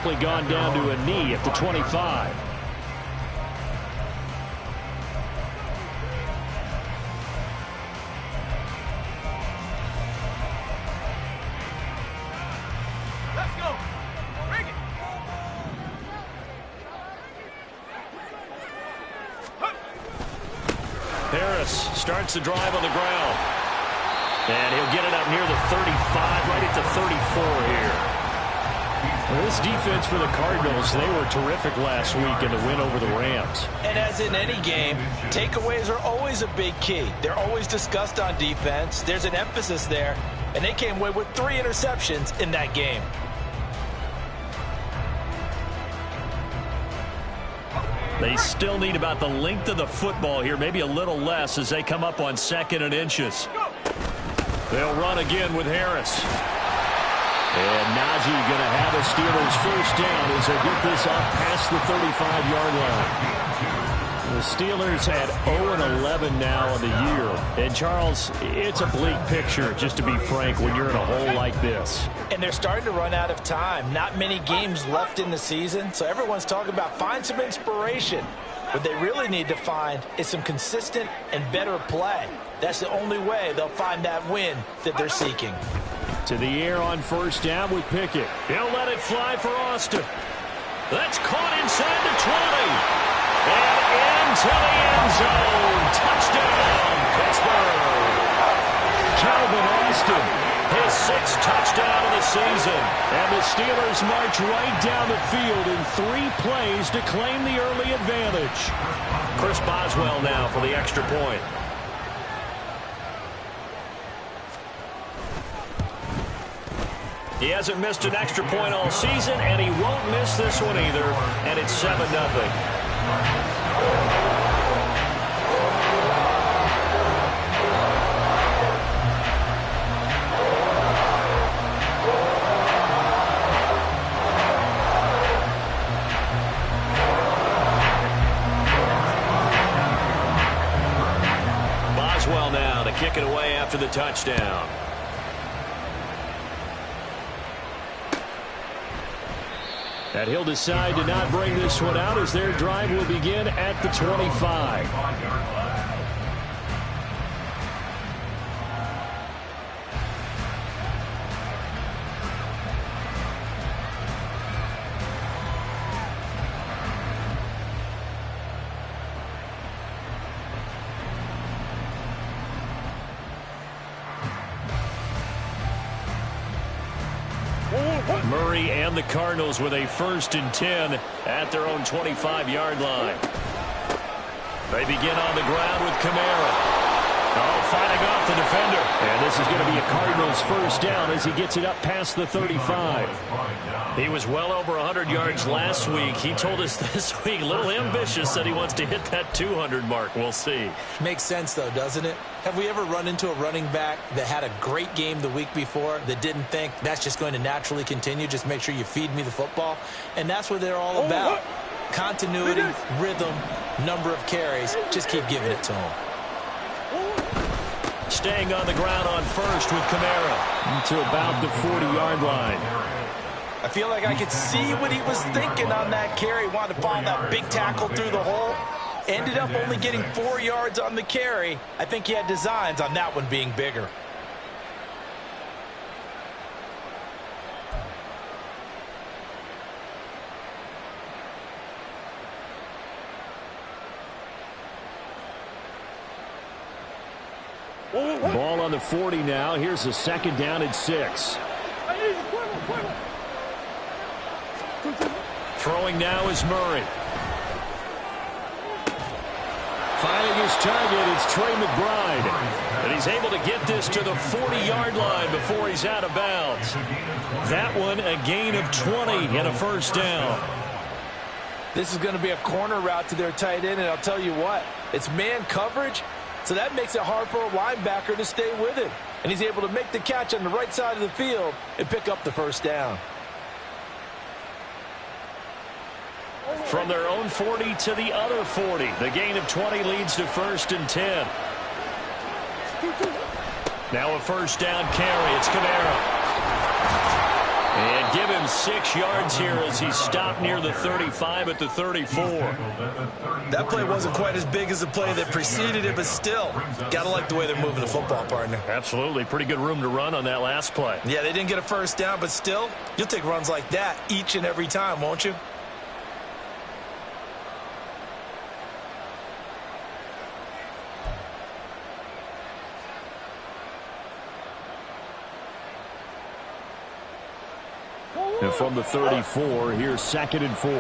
simply gone down to a knee at the 25. Harris starts the drive on the ground. And he'll get it up near the 35, right at the 34 here. Well, this defense for the Cardinals, they were terrific last week in the win over the Rams. And as in any game, takeaways are always a big key. They're always discussed on defense. There's an emphasis there. And they came away with 3 interceptions in that game. They still need about the length of the football here, maybe a little less as they come up on 2nd and inches. They'll run again with Harris. And Najee going to have a Steelers first down as they get this up past the 35-yard line. The Steelers had 0-11 now on the year. And, Charles, it's a bleak picture, just to be frank, when you're in a hole like this. And they're starting to run out of time. Not many games left in the season, so everyone's talking about find some inspiration. What they really need to find is some consistent and better play. That's the only way they'll find that win that they're seeking. To the air on first down with Pickett. He'll let it fly for Austin. That's caught inside the 20. And into the end zone. Touchdown, Pittsburgh. Calvin Austin, his 6th touchdown of the season. And the Steelers march right down the field in 3 plays to claim the early advantage. Chris Boswell now for the extra point. He hasn't missed an extra point all season, and he won't miss this one either. And it's 7-0. Boswell now to kick it away after the touchdown. And he'll decide to not bring this one out as their drive will begin at the 25. Murray and the Cardinals with a 1st and 10 at their own 25-yard line. They begin on the ground with Kamara. Oh, fighting off the defender. And this is going to be a Cardinals first down as he gets it up past the 35. He was well over 100 yards last week. He told us this week, a little ambitious, that he wants to hit that 200 mark. We'll see. Makes sense, though, doesn't it? Have we ever run into a running back that had a great game the week before that didn't think that's just going to naturally continue? Just make sure you feed me the football. And that's what they're all about. Continuity, rhythm, number of carries. Just keep giving it to him. Staying on the ground on first with Kamara to about the 40-yard line. I feel like I could see what he was thinking on that carry. Wanted to find that big tackle through the hole. Ended up only getting 4 yards on the carry. I think he had designs on that one being bigger. Ball on the 40 now. Here's a 2nd down and 6. Throwing now is Murray. Finding his target, it's Trey McBride. And he's able to get this to the 40-yard line before he's out of bounds. That one a gain of 20 and a first down. This is going to be a corner route to their tight end, and I'll tell you what, it's man coverage, so that makes it hard for a linebacker to stay with him. And he's able to make the catch on the right side of the field and pick up the first down. From their own 40 to the other 40. The gain of 20 leads to 1st and 10. Now a first down carry. It's Kamara. And give him him 6 yards here as he stopped near the 35 at the 34. That play wasn't quite as big as the play that preceded it, but still, got to like the way they're moving the football, partner. Absolutely. Pretty good room to run on that last play. Yeah, they didn't get a first down, but still, you'll take runs like that each and every time, won't you? And from the 34, here's 2nd and 4.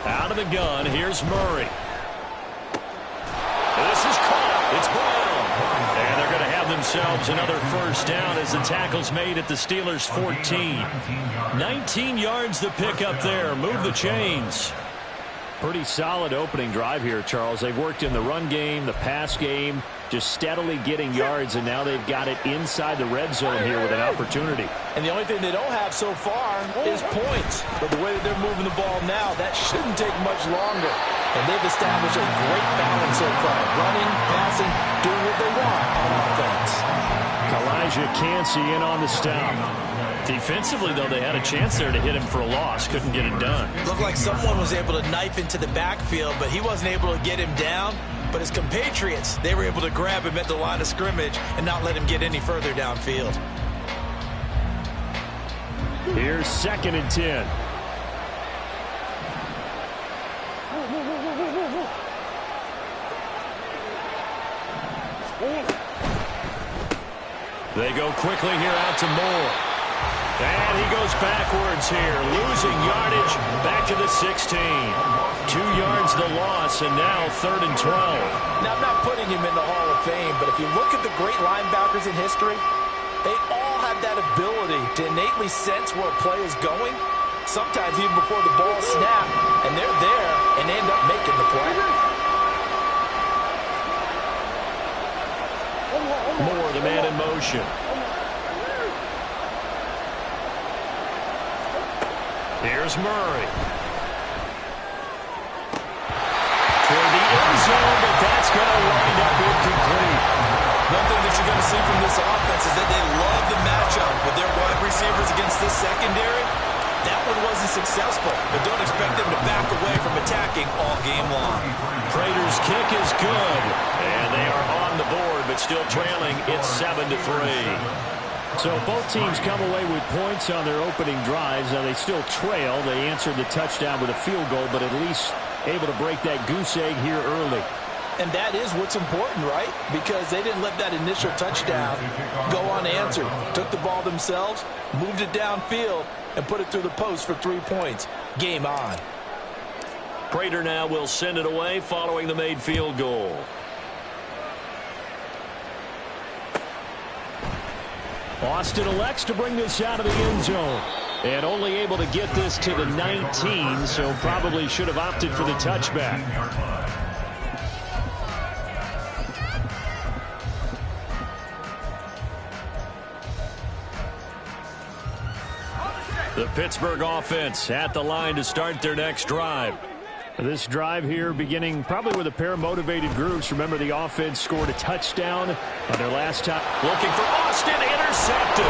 Out of the gun, here's Murray. This is caught. It's Brown. And they're going to have themselves another first down as the tackle's made at the Steelers' 14. 19 yards the pick up there. Move the chains. Pretty solid opening drive here, Charles. They've worked in the run game, the pass game, just steadily getting yards, and now they've got it inside the red zone here with an opportunity. And the only thing they don't have so far is points. But the way that they're moving the ball now, that shouldn't take much longer. And they've established a great balance so far. Running, passing, doing what they want on offense. Elijah Cansey in on the stop. Defensively, though, they had a chance there to hit him for a loss. Couldn't get it done. Looked like someone was able to knife into the backfield, but he wasn't able to get him down. But his compatriots, they were able to grab him at the line of scrimmage and not let him get any further downfield. Here's 2nd and 10. They go quickly here out to Moore. And he goes backwards here, losing yardage back to the 16. 2 yards the loss, and now 3rd and 12. Now, I'm not putting him in the Hall of Fame, but if you look at the great linebackers in history, they all have that ability to innately sense where a play is going, sometimes even before the ball snaps, and they're there and end up making the play. Moore, the man in motion. Here's Murray. Toward the end zone, but that's going to wind up incomplete. One thing that you're going to see from this offense is that they love the matchup with their wide receivers against this secondary. That one wasn't successful, but don't expect them to back away from attacking all game long. Prater's kick is good, and they are on the board, but still trailing. It's 7-3. So both teams come away with points on their opening drives. Now they still trail. They answered the touchdown with a field goal, but at least able to break that goose egg here early. And that is what's important, right? Because they didn't let that initial touchdown go unanswered. Took the ball themselves, moved it downfield, and put it through the post for 3 points. Game on. Prater now will send it away following the made field goal. Austin elects to bring this out of the end zone. And only able to get this to the 19, so probably should have opted for the touchback. The Pittsburgh offense at the line to start their next drive. This drive here beginning probably with a pair of motivated groups. Remember, the offense scored a touchdown on their last time. Looking for Austin, intercepted.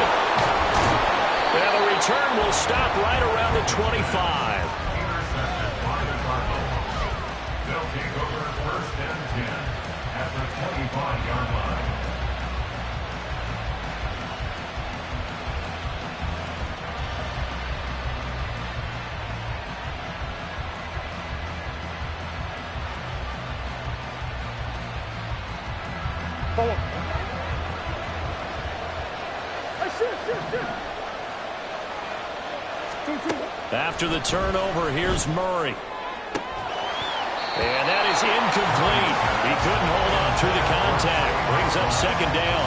And the return will stop right around the 25. They'll take over 1st and 10 at the 25-yard line. After the turnover, here's Murray. And that is incomplete. He couldn't hold on through the contact. Brings up 2nd down.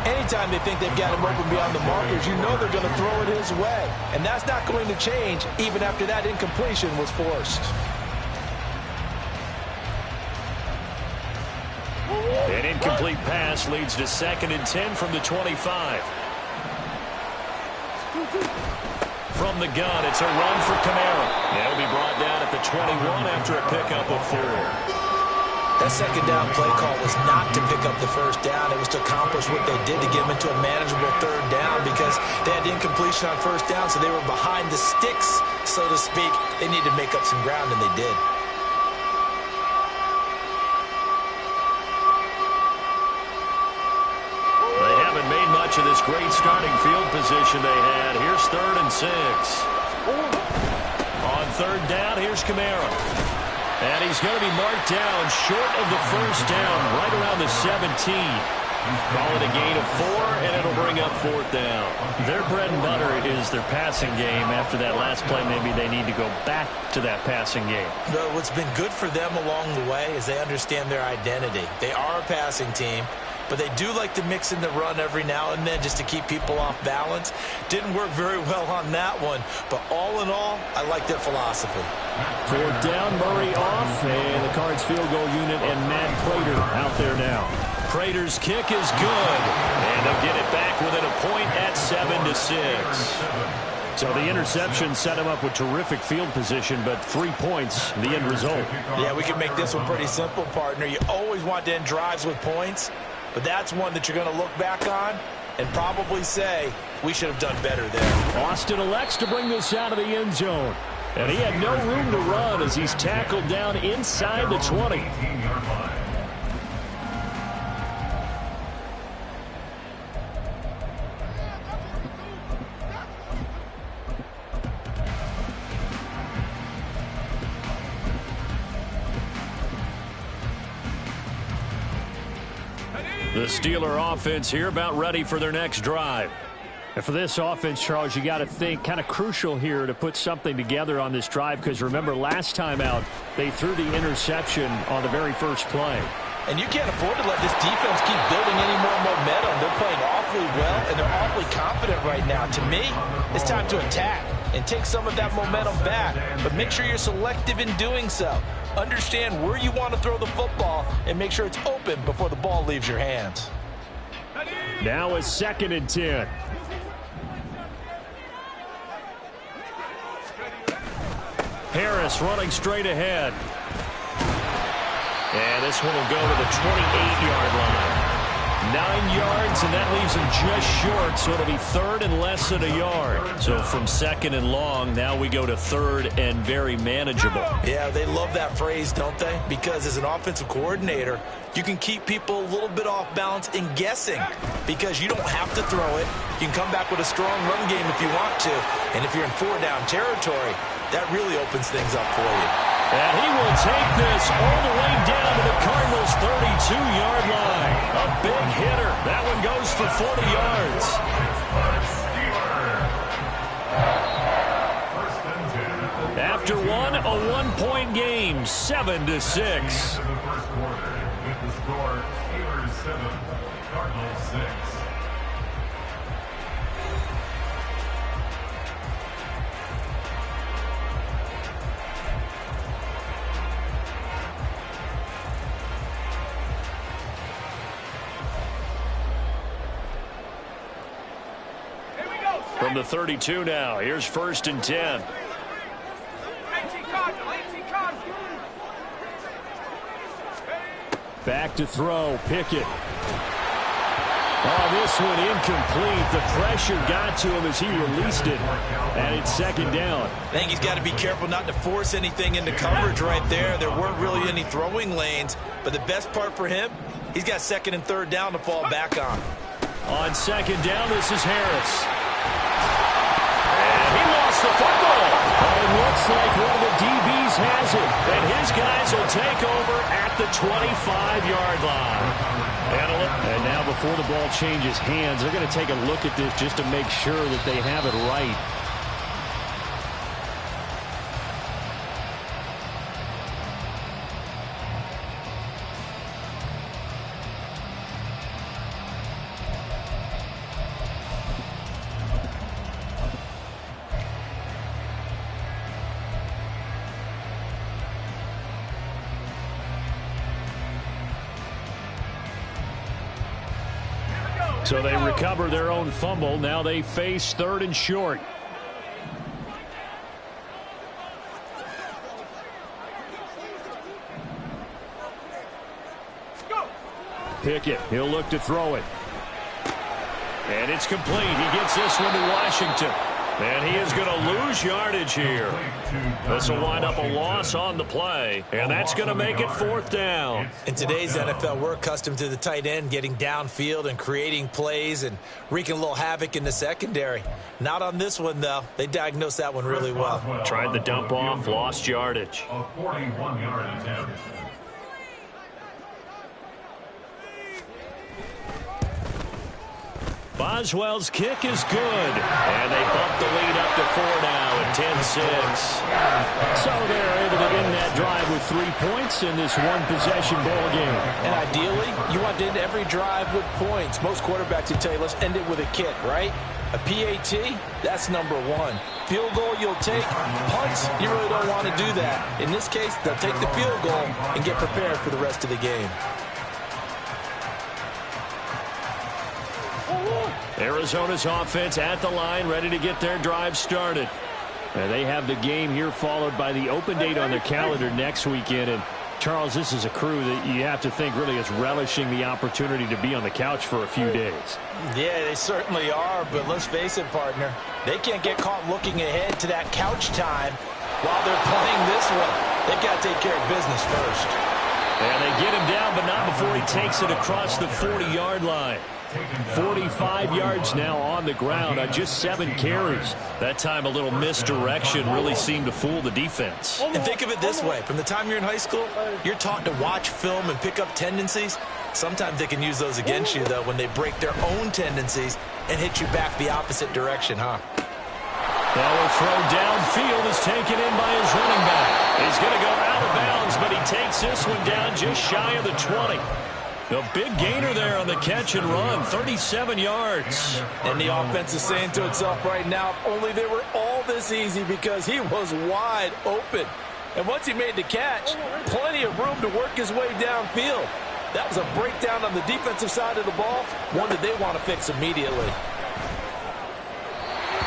Anytime they think they've got him open beyond the markers, you know they're going to throw it his way. And that's not going to change even after that incompletion was forced. An incomplete pass leads to 2nd and 10 from the 25. From the gun, it's a run for Kamara. That'll be brought down at the 21 after a pickup of 4. That second down play call was not to pick up the first down. It was to accomplish what they did to get them into a manageable third down because they had incompletion on first down, so they were behind the sticks, so to speak. They needed to make up some ground, and they did. They haven't made much of this great starting field position they had. Here's 3rd and 6. On third down, here's Kamara. And he's going to be marked down short of the first down, right around the 17. Call it a gain of 4, and it'll bring up 4th down. Their bread and butter is their passing game. After that last play, maybe they need to go back to that passing game. Well, what's been good for them along the way is they understand their identity. They are a passing team, but they do like to mix in the run every now and then just to keep people off balance. Didn't work very well on that one, but all in all, I like their philosophy. 4th down, Murray off, and the Cards field goal unit and Matt Prater out there now. Prater's kick is good, and they'll get it back within a point at 7-6. So the interception set him up with terrific field position, but 3 points, the end result. Yeah, we can make this one pretty simple, partner. You always want to end drives with points, but that's one that you're going to look back on and probably say, we should have done better there. Austin elects to bring this out of the end zone. And he had no room to run as he's tackled down inside the 20. The Steeler offense here about ready for their next drive. And for this offense, Charles, you got to think kind of crucial here to put something together on this drive because remember last time out they threw the interception on the very first play. And you can't afford to let this defense keep building any more momentum. They're playing awfully well, and they're awfully confident right now. To me, it's time to attack and take some of that momentum back. But make sure you're selective in doing so. Understand where you want to throw the football and make sure it's open before the ball leaves your hands. Now it's 2nd and 10. Harris running straight ahead. And this one will go to the 28-yard line. 9 yards, and that leaves him just short, so it'll be 3rd and less than a yard. So from 2nd and long, now we go to 3rd and very manageable. Yeah, they love that phrase, don't they? Because as an offensive coordinator, you can keep people a little bit off balance in guessing because you don't have to throw it. You can come back with a strong run game if you want to. And if you're in 4-down territory, that really opens things up for you. And he will take this all the way down to the Cardinals' 32-yard line. A big hitter. That one goes for 40 yards. After one, a one-point game, 7-6. Cardinals 6. From the 32 now, here's 1st and 10. Back to throw, Pickett. Oh, this one incomplete. The pressure got to him as he released it. And it's 2nd down. I think he's got to be careful not to force anything into coverage right there. There weren't really any throwing lanes. But the best part for him, he's got 2nd and 3rd down to fall back on. On 2nd down, this is Harris. And he lost the football. It looks like one of the DBs has it. And his guys will take over at the 25-yard line. And now before the ball changes hands, they're going to take a look at this just to make sure that they have it right. So they recover their own fumble. Now they face 3rd and short. Pickett, he'll look to throw it. And it's complete. He gets this one to Washington. And he is going to lose yardage here. This will wind up a loss on the play. And that's going to make it 4th down. In today's NFL, we're accustomed to the tight end getting downfield and creating plays and wreaking a little havoc in the secondary. Not on this one, though. They diagnosed that one really well. Tried the dump off, lost yardage. A 41-yard attempt. Boswell's kick is good. And they bump the lead up to 4 now at 10-6. So they're able to end that drive with 3 points in this one-possession ball game. And ideally, you want to end every drive with points. Most quarterbacks would tell you, let's end it with a kick, right? A PAT, that's number 1. Field goal you'll take. Punts, you really don't want to do that. In this case, they'll take the field goal and get prepared for the rest of the game. Arizona's offense at the line, ready to get their drive started. And they have the game here followed by the open date on their calendar next weekend. And Charles, this is a crew that you have to think really is relishing the opportunity to be on the couch for a few days. Yeah, they certainly are, but let's face it, partner. They can't get caught looking ahead to that couch time while they're playing this one. They've got to take care of business first. And they get him down, but not before he takes it across the 40-yard line. 45 yards now on the ground on just 7 carries. That time a little misdirection really seemed to fool the defense. And think of it this way. From the time you're in high school, you're taught to watch film and pick up tendencies. Sometimes they can use those against you, though, when they break their own tendencies and hit you back the opposite direction, huh? Now a throw downfield is taken in by his running back. He's going to go out of bounds, but he takes this one down just shy of the 20. A big gainer there on the catch and run, 37 yards. And the offense is saying to itself right now, if only they were all this easy, because he was wide open. And once he made the catch, plenty of room to work his way downfield. That was a breakdown on the defensive side of the ball, one that they want to fix immediately.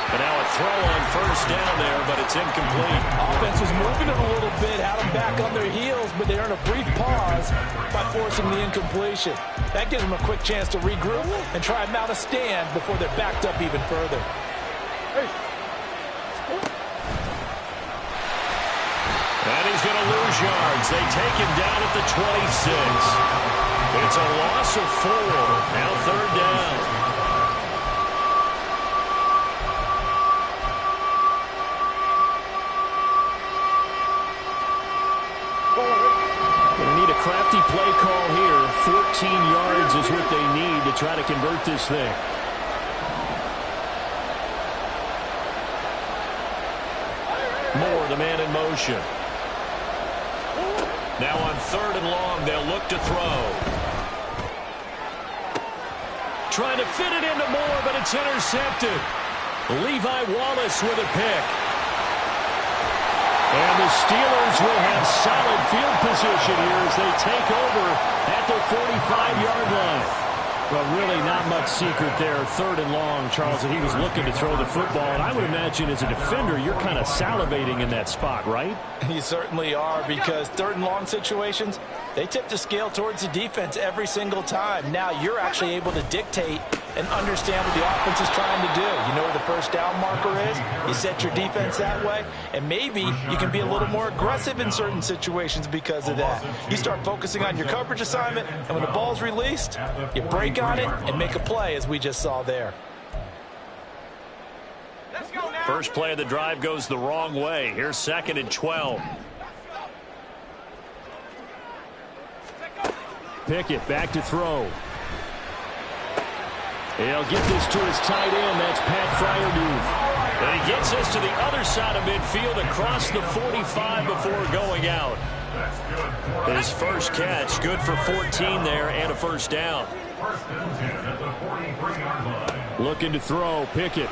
And now a throw on first down there, but it's incomplete. Offense was moving it a little bit, had them back on their heels, but they earned a brief pause by forcing the incompletion. That gives them a quick chance to regroup and try and mount a stand before they're backed up even further. And he's going to lose yards. They take him down at the 26. It's a loss of 4. Now 3rd down. Crafty play call here. 14 yards is what they need to try to convert this thing. Moore, the man in motion. Now on 3rd and long, they'll look to throw. Trying to fit it into Moore, but it's intercepted. Levi Wallace with a pick. And the Steelers will have solid field position here as they take over at their 45-yard line. Well, really not much secret there. 3rd and long, Charles, and he was looking to throw the football. And I would imagine as a defender, you're kind of salivating in that spot, right? You certainly are, because 3rd and long situations, they tip the scale towards the defense every single time. Now you're actually able to dictate and understand what the offense is trying to do. You know where the first down marker is. You set your defense that way, and maybe you can be a little more aggressive in certain situations because of that. You start focusing on your coverage assignment, and when the ball's released, you break on it and make a play, as we just saw there. First play of the drive goes the wrong way. Here's 2nd and 12. Pickett back to throw. He'll get this to his tight end. That's Pat Fryermuth. And he gets this to the other side of midfield across the 45 before going out. His first catch, good for 14 there and a first down. 1st and 10 at the 43-yard line. Looking to throw, Pickett.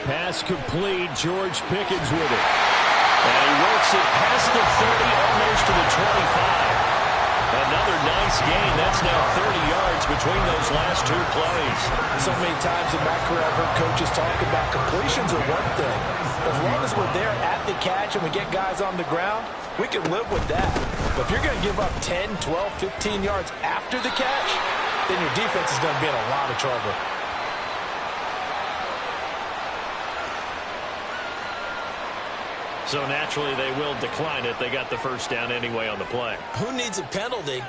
Pass complete, George Pickens with it. And he works it past the 30, almost to the 25. Another nice gain. That's now 30 yards between those last two plays. So many times in my career I've heard coaches talk about completions are one thing. As long as we're there at the catch and we get guys on the ground, we can live with that. But if you're going to give up 10, 12, 15 yards after the catch, then your defense is going to be in a lot of trouble. So naturally they will decline it. They got the first down anyway on the play. Who needs a penalty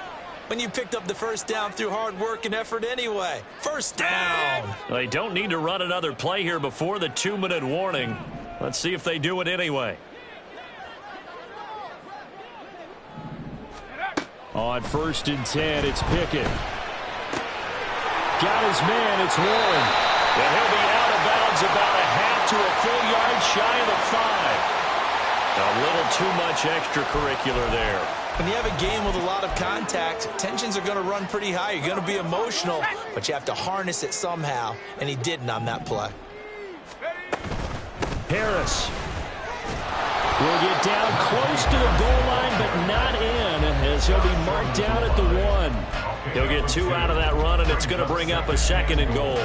when you picked up the first down through hard work and effort anyway? First down. They don't need to run another play here before the 2-minute warning. Let's see if they do it anyway. On 1st and 10, it's Pickett. Got his man, it's Warren. And he'll be out of bounds about a half to a full yard shy of the 5. A little too much extracurricular there. When you have a game with a lot of contact, tensions are going to run pretty high. You're going to be emotional, but you have to harness it somehow, and he didn't on that play. Harris will get down close to the goal line, but not in, as he'll be marked down at the 1. He'll get 2 out of that run, and it's going to bring up a 2nd and goal.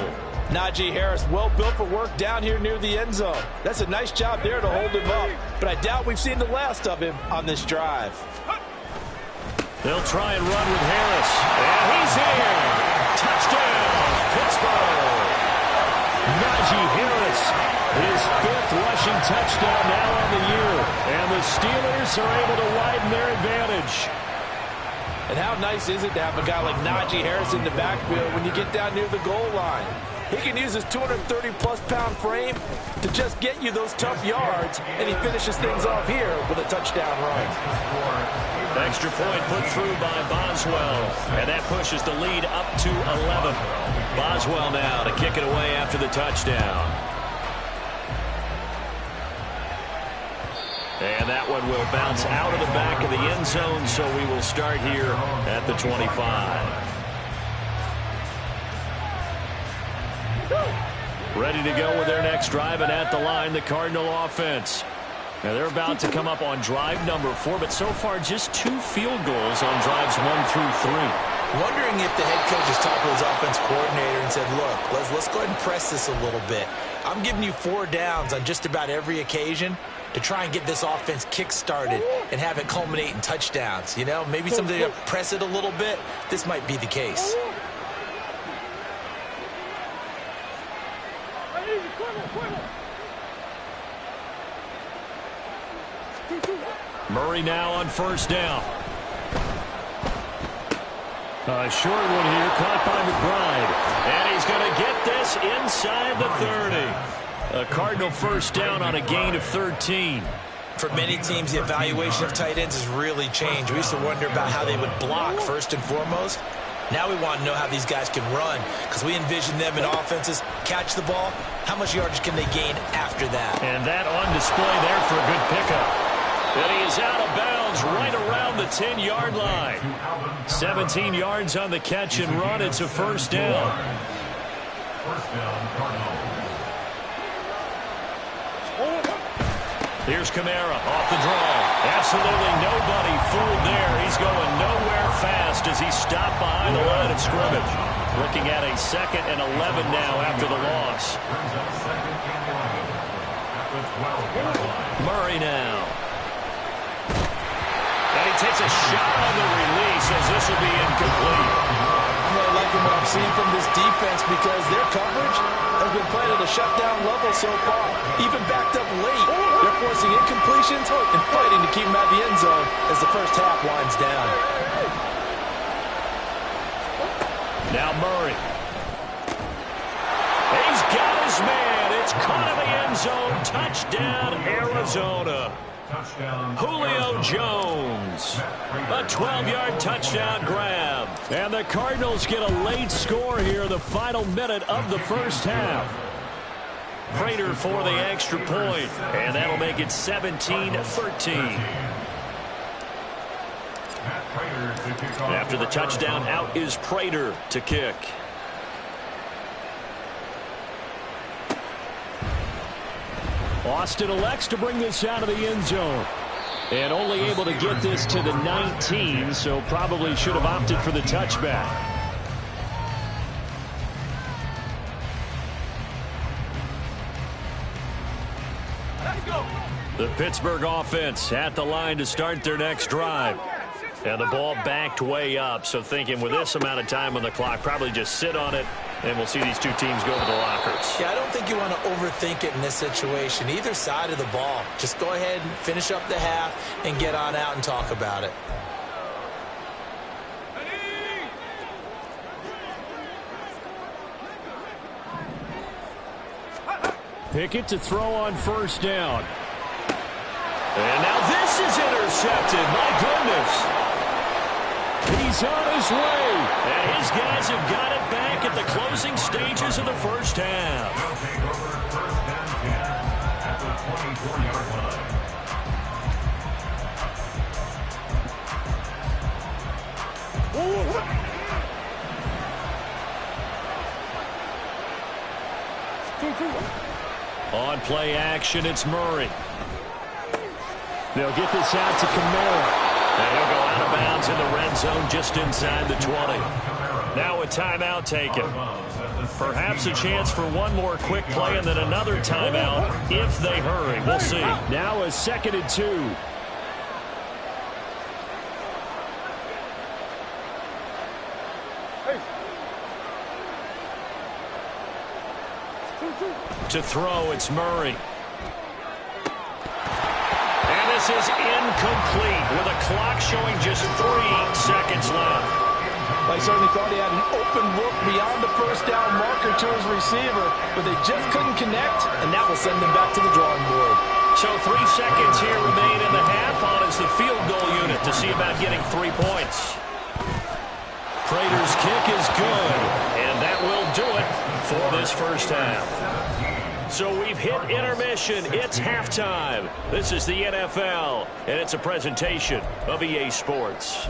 Najee Harris, well built for work down here near the end zone. That's a nice job there to hold him up, but I doubt we've seen the last of him on this drive. They'll try and run with Harris, and he's in. Touchdown, Pittsburgh. Najee Harris, his 5th rushing touchdown now on the year, and the Steelers are able to widen their advantage. And how nice is it to have a guy like Najee Harris in the backfield when you get down near the goal line? He can use his 230-plus pound frame to just get you those tough yards, and he finishes things off here with a touchdown run. Extra point put through by Boswell, and that pushes the lead up to 11. Boswell now to kick it away after the touchdown. And that one will bounce out of the back of the end zone, so we will start here at the 25. Ready to go with their next drive, and at the line, the Cardinal offense. Now they're about to come up on drive number 4, but so far just 2 field goals on drives 1 through 3. Wondering if the head coach has talked to his offense coordinator and said, look, let's go ahead and press this a little bit. I'm giving you 4 downs on just about every occasion to try and get this offense kick-started and have it culminate in touchdowns. You know, maybe something to press it a little bit. This might be the case. Murray now on 1st down. A short one here, caught by McBride. And he's going to get this inside the 30. A Cardinal 1st down on a gain of 13. For many teams, the evaluation of tight ends has really changed. We used to wonder about how they would block first and foremost. Now we want to know how these guys can run, because we envision them in offenses catch the ball. How much yardage can they gain after that? And that on display there for a good pickup. And he is out of bounds right around the 10-yard line. 17 yards on the catch and run. It's a 1st down. First down, Cardinal. Here's Kamara off the draw. Absolutely nobody fooled there. He's going nowhere fast as he stopped behind the line of scrimmage. Looking at a 2nd and 11 now after the loss. Murray now. And he takes a shot on the release as this will be incomplete. I'm really liking what I'm seeing from this defense because their coverage has been playing at a shutdown level so far. Even backed up late, they're forcing incompletions and fighting to keep them out of the end zone as the first half winds down. Now Murray. He's got his man. It's caught in the end zone. Touchdown, Arizona. Julio Jones. A 12-yard touchdown grab. And the Cardinals get a late score here in the final minute of the first half. Prater for the extra point. And that'll make it 17-13. After the touchdown, out is Prater to kick. Austin elects to bring this out of the end zone. And only able to get this to the 19, so probably should have opted for the touchback. The Pittsburgh offense at the line to start their next drive. And the ball backed way up, so thinking with this amount of time on the clock, probably just sit on it, and we'll see these two teams go to the lockers. Yeah, I don't think you want to overthink it in this situation. Either side of the ball. Just go ahead and finish up the half and get on out and talk about it. Pickett to throw on first down. And now this is intercepted. My goodness. He's on his way. And his guys have got it back at the closing stages of the first half. They'll take over first and 10 at the 24-yard line. On play action, it's Murray. They'll get this out to Kamara. And he'll go out of bounds in the red zone just inside the 20. Now a timeout taken. Perhaps a chance for one more quick play and then another timeout if they hurry. We'll see. Now a 2nd and 2. To throw, it's Murray. And this is incomplete with a clock showing just 3 seconds left. I certainly thought he had an open look beyond the first down marker to his receiver, but they just couldn't connect, and that will send them back to the drawing board. So 3 seconds here remain in the half. On is the field goal unit to see about getting 3 points. Prater's kick is good, and that will do it for this first half. So we've hit intermission. It's halftime. This is the NFL, and it's a presentation of EA Sports.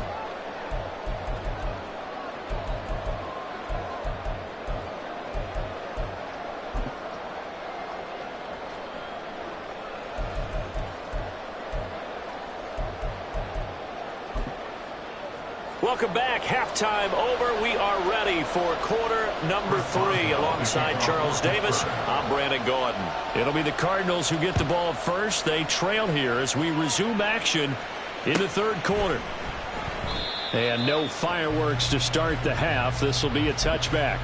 Welcome back. Halftime over. We are ready for quarter number 3. Alongside Charles Davis, I'm Brandon Gordon. It'll be the Cardinals who get the ball first. They trail here as we resume action in the 3rd quarter. And no fireworks to start the half. This will be a touchback.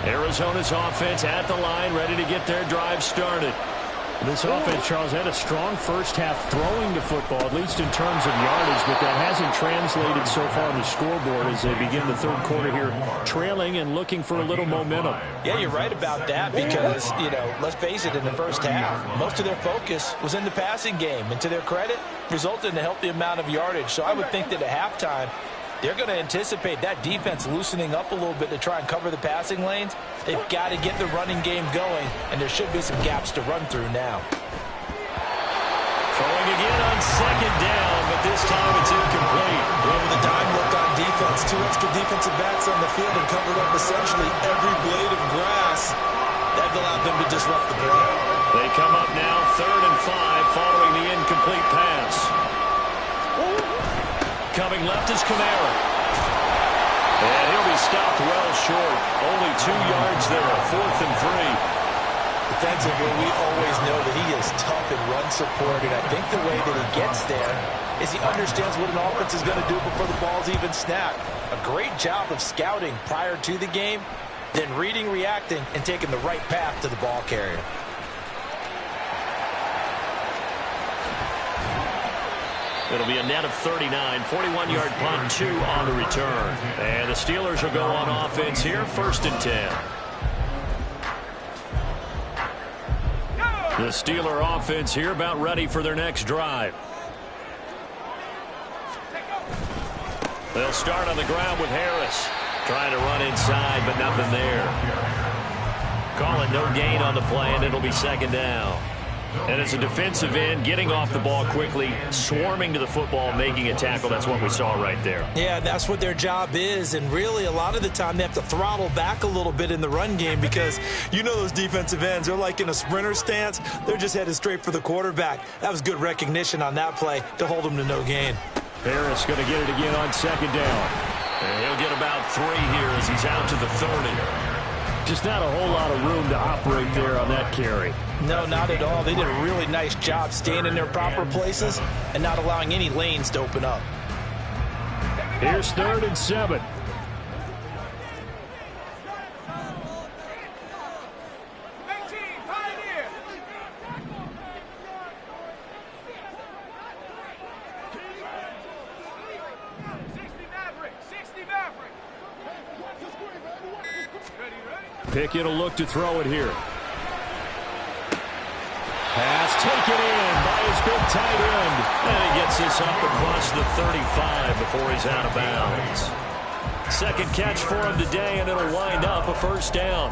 Arizona's offense at the line, ready to get their drive started. This offense, Charles, had a strong first half throwing the football, at least in terms of yardage, but that hasn't translated so far on the scoreboard as they begin the 3rd quarter here, trailing and looking for a little momentum. Yeah, you're right about that because, let's face it, in the first half, most of their focus was in the passing game. And to their credit, resulted in a healthy amount of yardage. So I would think that at halftime, they're going to anticipate that defense loosening up a little bit to try and cover the passing lanes. They've got to get the running game going, and there should be some gaps to run through now. Throwing again on 2nd down, but this time it's incomplete. With a dime look on defense, 2 extra defensive backs on the field and covered up essentially every blade of grass. That allowed them to disrupt the play. They come up now 3rd and 5 following the incomplete pass. Coming left is Kamara. And he'll be stopped well short. Only 2 yards there, 4th and 3. Defensively, we always know that he is tough and run support, and I think the way that he gets there is he understands what an offense is going to do before the ball's even snapped. A great job of scouting prior to the game, then reading, reacting, and taking the right path to the ball carrier. It'll be a net of 39, 41-yard punt, 2 on the return. And the Steelers will go on offense here, 1st and 10. The Steeler offense here about ready for their next drive. They'll start on the ground with Harris. Trying to run inside, but nothing there. Call it no gain on the play, and it'll be 2nd down. And as a defensive end, getting off the ball quickly, swarming to the football, making a tackle, that's what we saw right there. Yeah, that's what their job is, and really a lot of the time they have to throttle back a little bit in the run game because you know those defensive ends, they're like in a sprinter stance. They're just headed straight for the quarterback. That was good recognition on that play to hold them to no gain. Harris going to get it again on second down. And he'll get about 3 here as he's out to the 30. Just not a whole lot of room to operate there on that carry. No, not at all. They did a really nice job staying in their proper places and not allowing any lanes to open up. Here's 3rd and 7. Pickett will look to throw it here. Pass taken in by his big tight end. And he gets this up across the 35 before he's out of bounds. Second catch for him today, and it'll wind up a first down.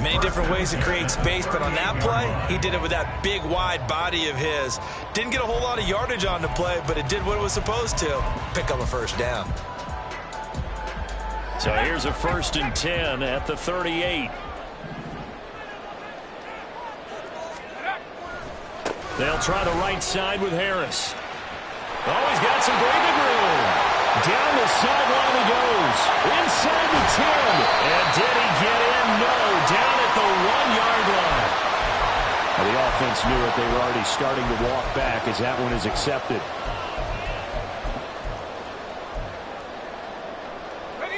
Many different ways to create space, but on that play, he did it with that big, wide body of his. Didn't get a whole lot of yardage on the play, but it did what it was supposed to. Pick up a first down. So here's a 1st and 10 at the 38. They'll try the right side with Harris. Oh, he's got some breathing room. Down the sideline he goes. Inside the 10. And did he get in? No. Down at the 1-yard line. Well, the offense knew it. They were already starting to walk back as that one is accepted.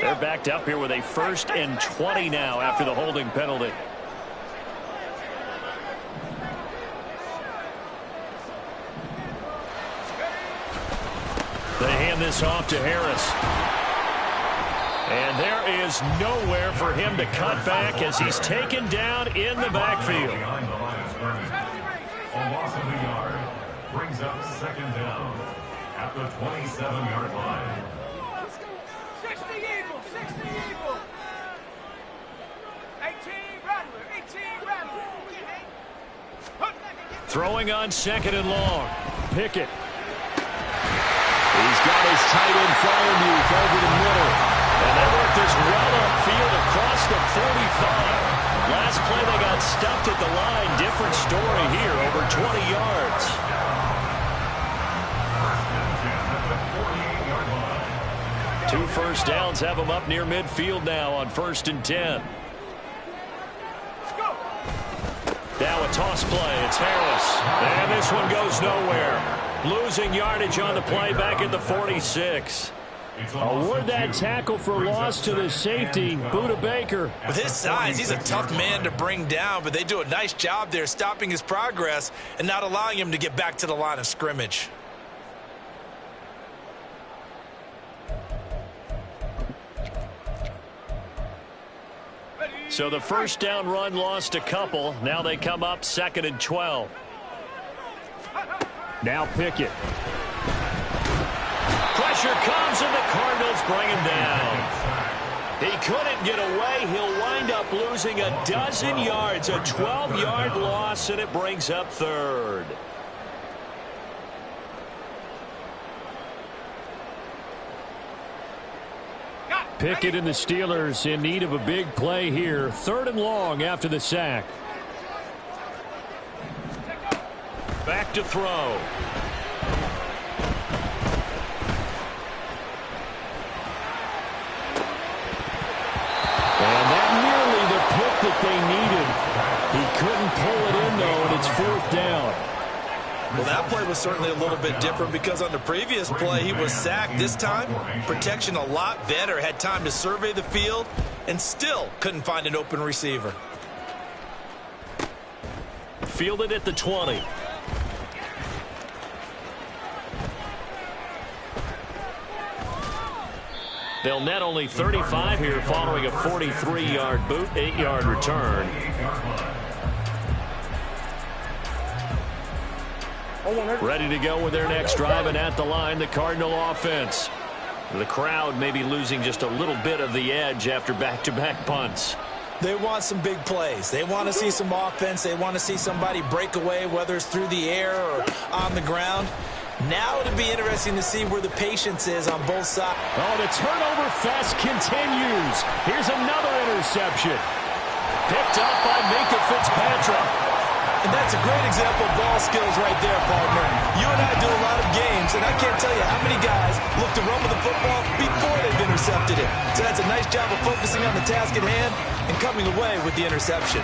They're backed up here with a 1st and 20 now after the holding penalty. They hand this off to Harris. And there is nowhere for him to cut back as he's taken down in the backfield. Behind the line of scrimmage. A loss of a yard brings up 2nd down at the 27-yard line. 60 Eagles, 60 Eagles. 18 Rattler, 18 Rattler. Throwing on 2nd and long. Pickett. He's got his tight end Fryermuth over the middle. And they work this well upfield across the 45. Last play they got stuffed at the line. Different story here, over 20 yards. 2 first downs have them up near midfield now on 1st and 10. Now a toss play. It's Harris. And this one goes nowhere. Losing yardage on the play back at the 46. Award that tackle for loss to the safety, Budda Baker. With his size, he's a tough man to bring down, but they do a nice job there stopping his progress and not allowing him to get back to the line of scrimmage. So the first down run lost a couple. Now they come up 2nd and 12. Now Pickett. Pressure comes and the Cardinals bring him down. He couldn't get away. He'll wind up losing a dozen yards, a 12-yard loss, and it brings up 3rd. Pickett and the Steelers in need of a big play here. 3rd and long after the sack. Back to throw. And that nearly the pick that they needed. He couldn't pull it in, though, and it's 4th down. Well, that play was certainly a little bit different because on the previous play, he was sacked. This time, protection a lot better. Had time to survey the field and still couldn't find an open receiver. Fielded at the 20. They'll net only 35 here following a 43-yard boot, 8-yard return. Ready to go with their next drive, and at the line, the Cardinal offense. The crowd may be losing just a little bit of the edge after back-to-back punts. They want some big plays. They want to see some offense. They want to see somebody break away, whether it's through the air or on the ground. Now it'll be interesting to see where the patience is on both sides. Oh, the turnover fest continues. Here's another interception. Picked up by Minka Fitzpatrick. And that's a great example of ball skills right there, partner. You and I do a lot of games, and I can't tell you how many guys look to run with the football before they've intercepted it. So that's a nice job of focusing on the task at hand and coming away with the interception.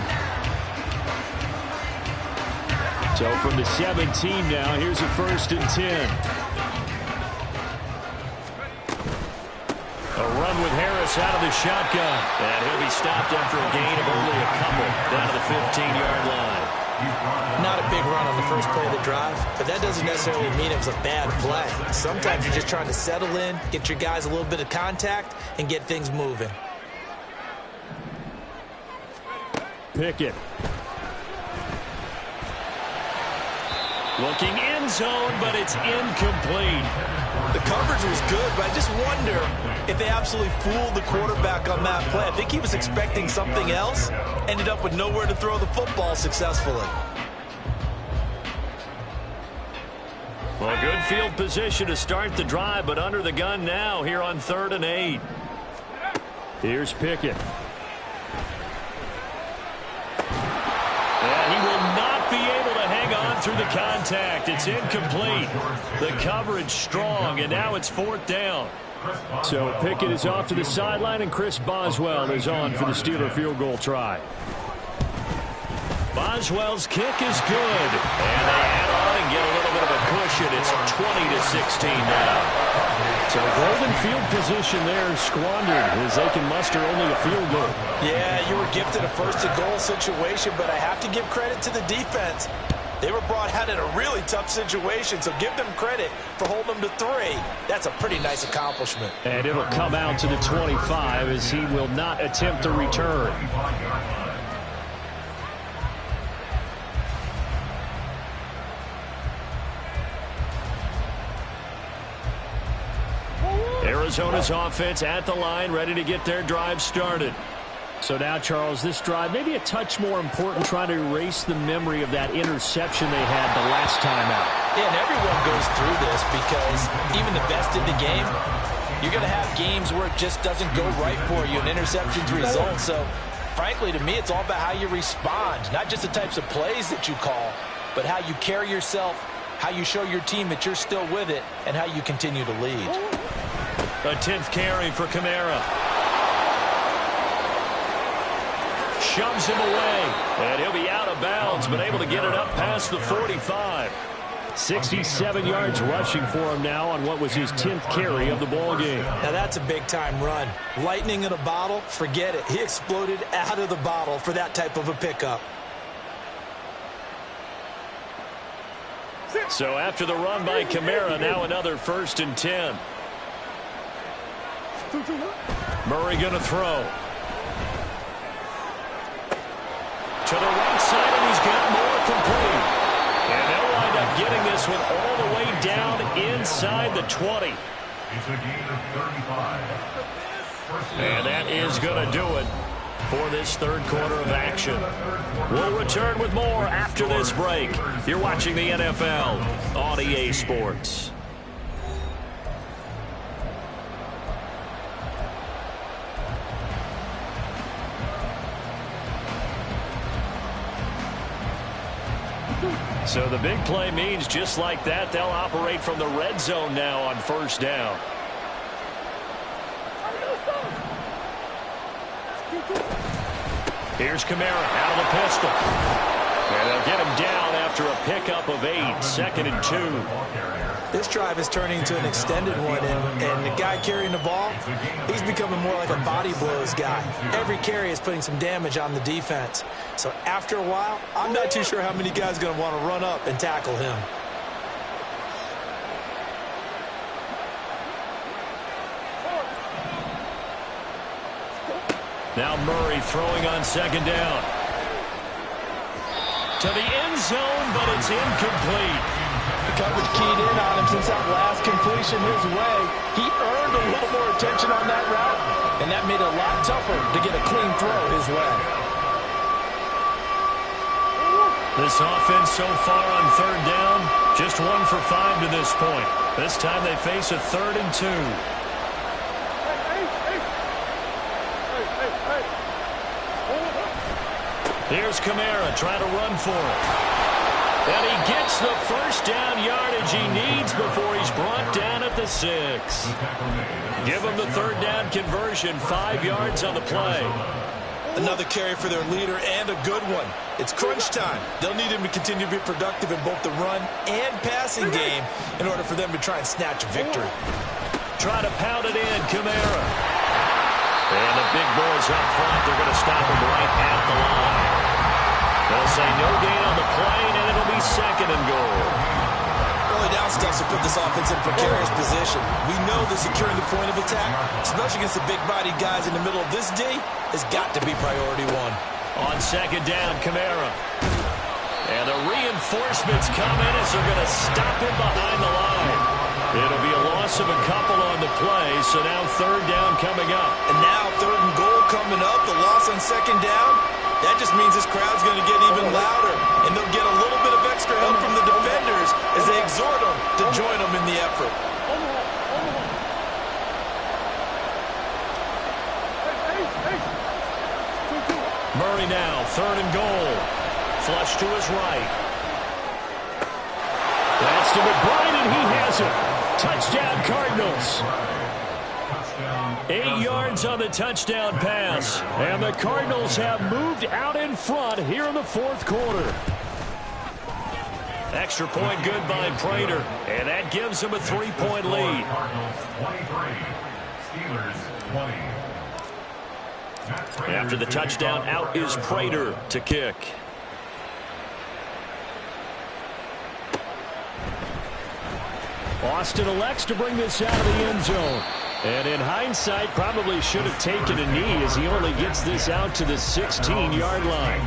So from the 17 now, here's a 1st and 10. A run with Harris out of the shotgun. And he'll be stopped after a gain of only a couple down to the 15-yard line. Not a big run on the first play of the drive, but that doesn't necessarily mean it was a bad play. Sometimes you're just trying to settle in, get your guys a little bit of contact, and get things moving. Pickett. Looking end zone, but it's incomplete. The coverage was good, but I just wonder if they absolutely fooled the quarterback on that play. I think he was expecting something else, ended up with nowhere to throw the football successfully. Well, good field position to start the drive, but under the gun now here on 3rd and 8. Here's Pickett. And he will not be able to hang on through the contact. It's incomplete. The coverage strong, and now it's 4th down. So Pickett is off to the sideline, and Chris Boswell is on for the Steeler field goal try. Boswell's kick is good. And they add on and get a little bit of a cushion. It's 20-16 now. So golden field position there squandered as they can muster only a field goal. Yeah, you were gifted a 1st and goal situation, but I have to give credit to the defense. They were brought out in a really tough situation, so give them credit for holding them to 3. That's a pretty nice accomplishment. And it'll come out to the 25 as he will not attempt to return. Arizona's offense at the line, ready to get their drive started. So now, Charles, this drive maybe a touch more important, trying to erase the memory of that interception they had the last time out. Yeah, and everyone goes through this because even the best in the game, you're going to have games where it just doesn't go right for you, and interceptions result. So, frankly, to me, it's all about how you respond, not just the types of plays that you call, but how you carry yourself, how you show your team that you're still with it, and how you continue to lead. A 10th carry for Kamara. Shoves him away, and he'll be out of bounds, but able to get it up past the 45. 67 yards rushing for him now on what was his 10th carry of the ball game. Now that's a big-time run. Lightning in a bottle, forget it. He exploded out of the bottle for that type of a pickup. So after the run by Kamara, now another 1st and 10. Murray going to throw. To the right side, and he's got more complete. And they'll wind up getting this one all the way down inside the 20. It's a gain of 35. And that is going to do it for this 3rd quarter of action. We'll return with more after this break. You're watching the NFL on EA Sports. So the big play means just like that, they'll operate from the red zone now on 1st down. Here's Kamara out of the pistol. And they'll get him down after a pickup of 8, 2nd and 2. This drive is turning into an extended one, and the guy carrying the ball, he's becoming more like a body blows guy. Every carry is putting some damage on the defense. So after a while, I'm not too sure how many guys are going to want to run up and tackle him. Now Murray throwing on 2nd down. To the end zone, but it's incomplete. The coverage keyed in on him since that last completion his way. He earned a little more attention on that route, and that made it a lot tougher to get a clean throw his way. This offense so far on third down, just 1 for 5 to this point. This time they face a 3rd and 2. Here's Kamara trying to run for it. And he gets the first down yardage he needs before he's brought down at the 6. Give him the 3rd down conversion, 5 yards on the play. Another carry for their leader and a good one. It's crunch time. They'll need him to continue to be productive in both the run and passing game in order for them to try and snatch a victory. Try to pound it in, Kamara. And the big boys up front, they're going to stop him right at the line. They'll say no gain on the play, and it'll be 2nd and goal. Early down stuff to put this offense in a precarious position. We know that securing the point of attack, especially against the big-bodied guys in the middle of this D, has got to be priority 1. On 2nd down, Kamara. And the reinforcements come in as they're going to stop him behind the line. It'll be a loss of a couple on the play, so now 3rd down coming up. And now 3rd and goal coming up, the loss on 2nd down. That just means this crowd's going to get even louder, and they'll get a little bit of extra help from the defenders as they exhort them to join them in the effort. Murray now, 3rd and goal. Flush to his right. That's to McBride, and he has it. Touchdown, Cardinals. 8 yards on the touchdown pass. And the Cardinals have moved out in front here in the 4th quarter. Extra point good by Prater. And that gives them a 3-point lead. Cardinals 23, Steelers 20. After the touchdown, out is Prater to kick. Austin elects to bring this out of the end zone. And in hindsight, probably should have taken a knee as he only gets this out to the 16-yard line.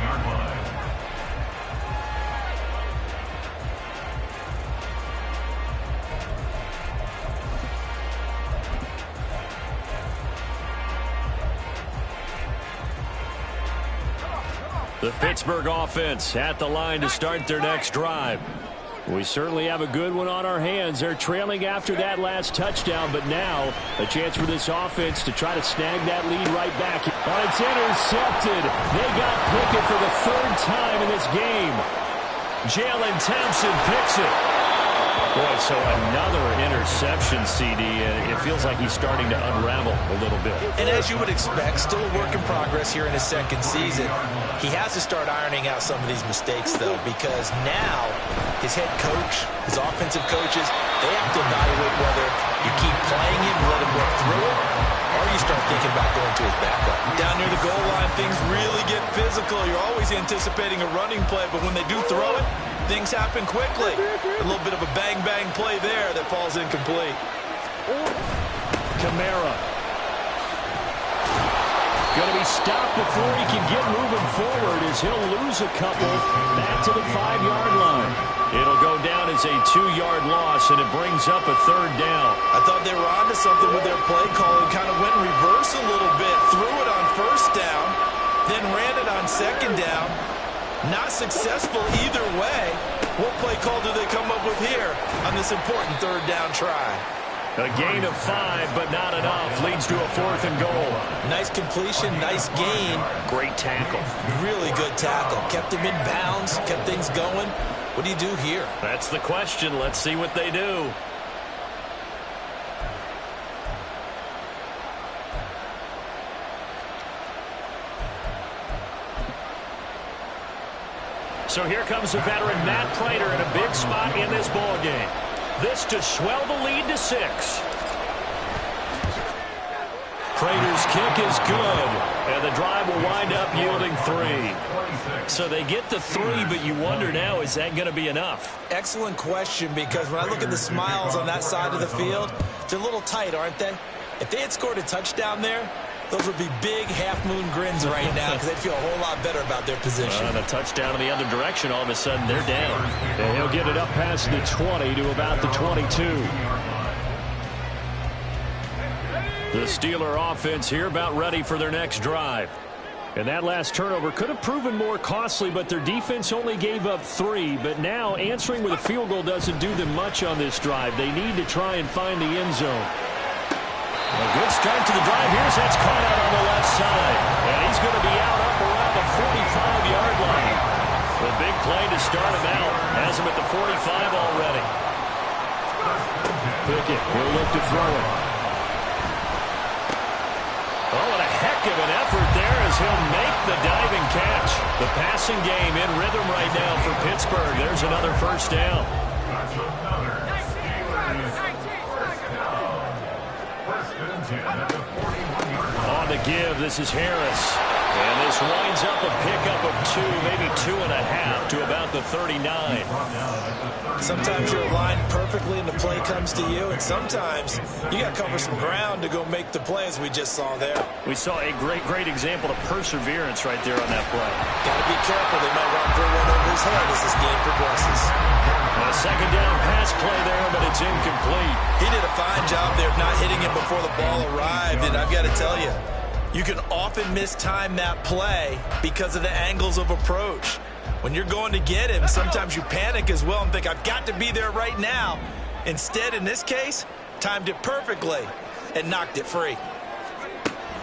The Pittsburgh offense at the line to start their next drive. We certainly have a good one on our hands. They're trailing after that last touchdown, but now a chance for this offense to try to snag that lead right back. But it's intercepted. They got Pickett for the 3rd time in this game. Jalen Thompson picks it. Boy, so another interception, CD. It feels like he's starting to unravel a little bit. And as you would expect, still a work in progress here in his 2nd season. He has to start ironing out some of these mistakes, though, because now his head coach, his offensive coaches, they have to evaluate whether you keep playing him, let him work through it, or you start thinking about going to his backup. Down near the goal line, things really get physical. You're always anticipating a running play, but when they do throw it, things happen quickly. A little bit of a bang-bang play there that falls incomplete. Kamara. Going to be stopped before he can get moving forward as he'll lose a couple back to the 5-yard line. It'll go down as a 2-yard loss, and it brings up a 3rd down. I thought they were onto something with their play calling. Kind of went in reverse a little bit. Threw it on 1st down, then ran it on 2nd down. Not successful either way. What play call do they come up with here on this important 3rd down try? A gain of 5, but not enough. Leads to a 4th and goal. Nice completion, nice gain. Great tackle. Really good tackle. Kept him in bounds, kept things going. What do you do here? That's the question. Let's see what they do. So here comes the veteran Matt Prater in a big spot in this ball game. This to swell the lead to 6. Prater's kick is good, and the drive will wind up yielding 3. So they get the 3, but you wonder now, is that going to be enough? Excellent question, because when I look at the smiles on that side of the field, they're a little tight, aren't they? If they had scored a touchdown there, Those would be big half-moon grins right now because they'd feel a whole lot better about their position. And a touchdown in the other direction, all of a sudden they're down. And he'll get it up past the 20 to about the 22. The Steeler offense here about ready for their next drive. And that last turnover could have proven more costly, but their defense only gave up 3. But now answering with a field goal doesn't do them much on this drive. They need to try and find the end zone. A good start to the drive. Here's that's caught out on the left side. And he's going to be out up around the 45-yard line. A big play to start him out. Has him at the 45 already. Pickett will look to throw it. Oh, what a heck of an effort there as he'll make the diving catch. The passing game in rhythm right now for Pittsburgh. There's another first down. On the give, this is Harris. And this winds up a pickup of 2, maybe 2.5 to about the 39. Sometimes you're aligned perfectly and the play comes to you, and sometimes you got to cover some ground to go make the plays we just saw there. We saw a great example of perseverance right there on that play. Got to be careful. They might want to throw one over his head as this game progresses. A second down pass play there, but it's incomplete. He did a fine job there of not hitting it before the ball arrived, and I've got to tell you, you can often mistime that play because of the angles of approach. When you're going to get him, sometimes you panic as well and think, I've got to be there right now. Instead, in this case, timed it perfectly and knocked it free.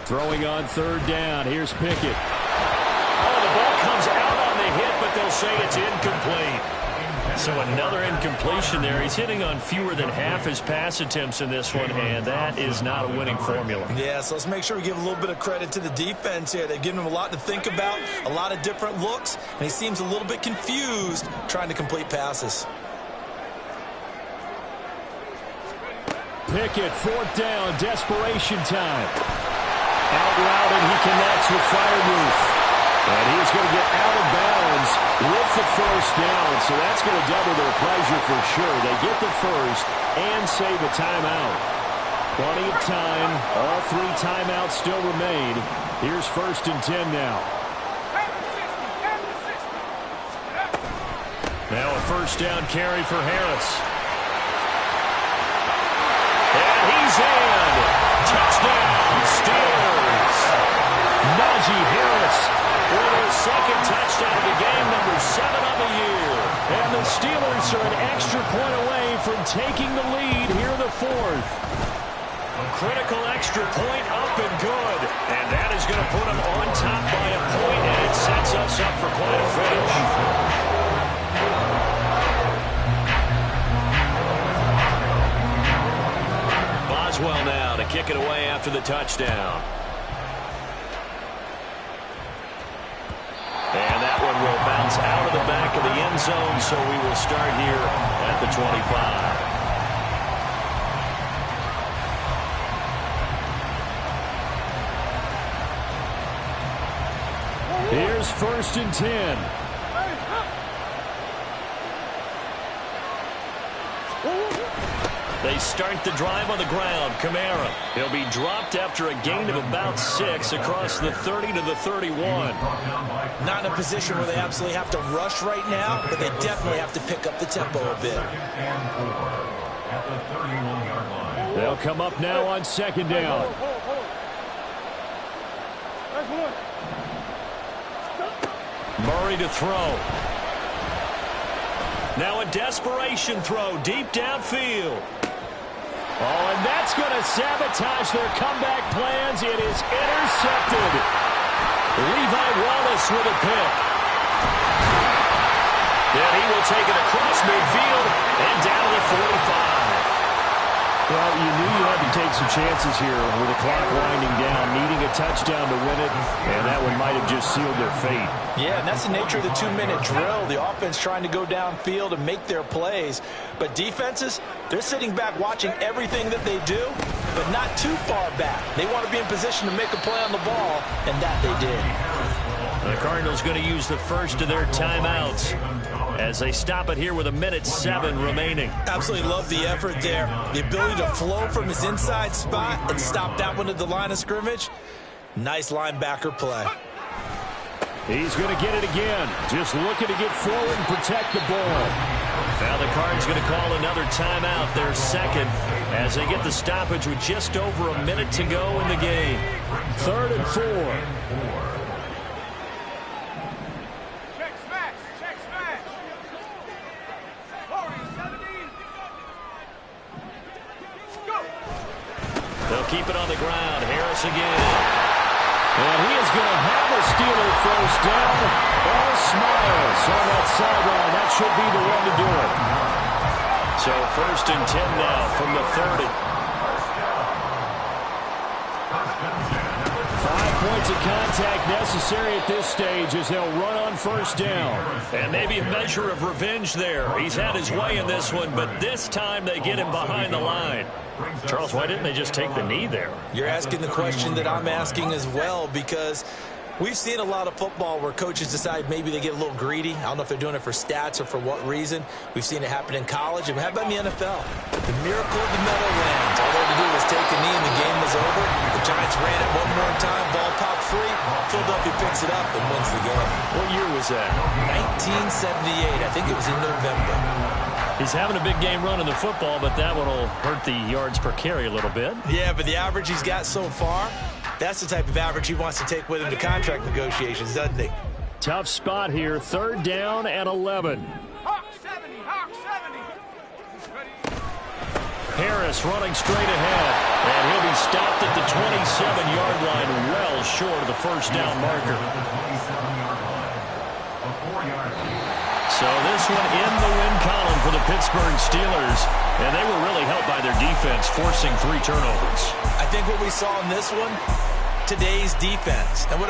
Throwing on third down. Here's Pickett. Oh, the ball comes out on the hit, but they'll say it's incomplete. So another incompletion there. He's hitting on fewer than half his pass attempts in this one, and that is not a winning formula. Yeah, so let's make sure we give a little bit of credit to the defense here. They've given him a lot to think about, a lot of different looks, and he seems a little bit confused trying to complete passes. Pickett, fourth down, desperation time. Out route, and he connects with Firewolf. And he's going to get out of bounds with the first down, so that's going to double their pleasure for sure. They get the first and save a timeout. Plenty of time. All 3 timeouts still remain. Here's 1st and 10 now. Now a first down carry for Harris. And he's in. Touchdown, Steelers. Najee Harris with his second touchdown of the game, number 7 on the year. And the Steelers are an extra point away from taking the lead here in the 4th. A critical extra point up and good. And that is going to put them on top by a point, and it sets us up for quite a finish. Boswell now to kick it away after the touchdown. And that one will bounce out of the back of the end zone, so we will start here at the 25. Here's 1st and 10. They start the drive on the ground. Kamara. He'll be dropped after a gain of about 6 across the 30 to the 31. Not in a position where they absolutely have to rush right now, but they definitely have to pick up the tempo a bit. They'll come up now on 2nd down. Murray to throw. Now a desperation throw deep downfield. Oh, and that's going to sabotage their comeback plans. It is intercepted. Levi Wallace with a pick. And he will take it across midfield and down to the 45. Well, you knew you had to take some chances here with the clock winding down, needing a touchdown to win it, and that one might have just sealed their fate. Yeah, and that's the nature of the 2-minute drill. The offense trying to go downfield and make their plays. But defenses, they're sitting back watching everything that they do, but not too far back. They want to be in position to make a play on the ball, and that they did. The Cardinals going to use the first of their timeouts as they stop it here with 1:07 remaining. Absolutely love the effort there. The ability to flow from his inside spot and stop that one at the line of scrimmage. Nice linebacker play. He's going to get it again. Just looking to get forward and protect the ball. Now the Cards going to call another timeout, their second, as they get the stoppage with just over a minute to go in the game. 3rd and 4. Check smash. Check smash. Corey, 17. Go. They'll keep it on the ground. Harris again. And he is going to have a Steeler first down. All smiles on that sideline. That should be the one to do it. So 1st and 10 now from the 30. 5 points of contact necessary at this stage as they'll run on 1st down. And maybe a measure of revenge there. He's had his way in this one, but this time they get him behind the line. Charles, why didn't they just take the knee there? You're asking the question that I'm asking as well, because we've seen a lot of football where coaches decide maybe they get a little greedy. I don't know if they're doing it for stats or for what reason. We've seen it happen in college. And how about in the NFL? The miracle of the Meadowlands. All they had to do was take a knee and the game was over. The Giants ran it one more time. Ball popped free. Philadelphia picks it up and wins the game. What year was that? 1978. I think it was in November. He's having a big game running the football, but that one will hurt the yards per carry a little bit. Yeah, but the average he's got so far, that's the type of average he wants to take with him to contract negotiations, doesn't he? Tough spot here. 3rd down and 11. Hawk 70. Hawk 70. Ready. Harris running straight ahead, and he'll be stopped at the 27-yard line, well short of the 1st down marker. So this one in the win column for the Pittsburgh Steelers, and they were really helped by their defense, forcing 3 turnovers. I think what we saw in this one, today's defense. And what I